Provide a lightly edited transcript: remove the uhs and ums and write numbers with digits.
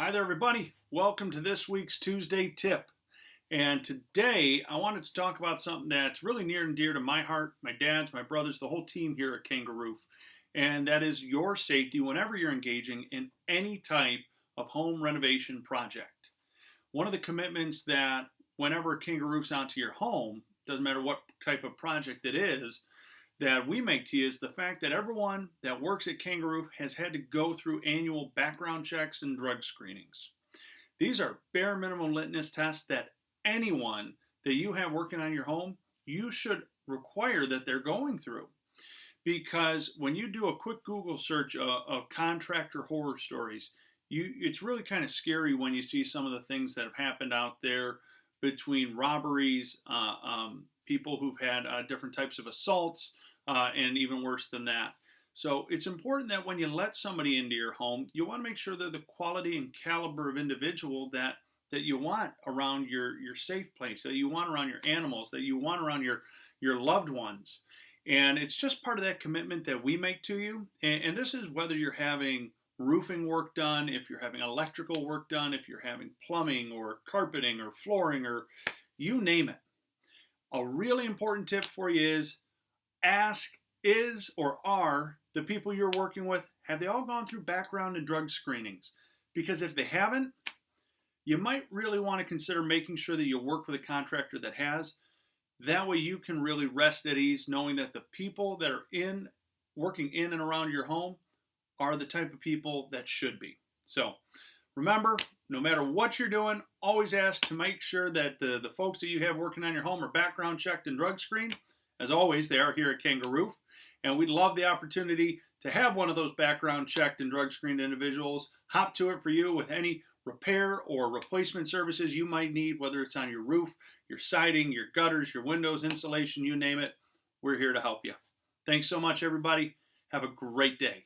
Hi there, everybody. Welcome to this week's Tuesday Tip. And today I wanted to talk about something that's really near and dear to my heart, my dad's, my brother's, the whole team here at Kanga Roof. And that is your safety whenever you're engaging in any type of home renovation project. One of the commitments that whenever Kanga Roof's onto your home, doesn't matter what type of project it is, that we make to you is the fact that everyone that works at Kanga Roof has had to go through annual background checks and drug screenings. These are bare minimum litmus tests that anyone that you have working on your home, you should require that they're going through. Because when you do a quick Google search of contractor horror stories, it's really kind of scary when you see some of the things that have happened out there between robberies, people who've had different types of assaults, and even worse than that. So it's important that when you let somebody into your home, you want to make sure they're the quality and caliber of individual that you want around your safe place, that you want around your animals, that you want around your loved ones. And it's just part of that commitment that we make to you. And this is whether you're having roofing work done, if you're having electrical work done, if you're having plumbing or carpeting or flooring or you name it. A really important tip for you is ask, is or are the people you're working with, have they all gone through background and drug screenings? Because if they haven't, you might really want to consider making sure that you work with a contractor that has. That way you can really rest at ease knowing that the people that are working in and around your home are the type of people that should be. So remember, no matter what you're doing, always ask to make sure that the folks that you have working on your home are background checked and drug screened. As always, they are here at Kanga Roof, and we'd love the opportunity to have one of those background checked and drug screened individuals hop to it for you with any repair or replacement services you might need, whether it's on your roof, your siding, your gutters, your windows, insulation, you name it. We're here to help you. Thanks so much, everybody. Have a great day.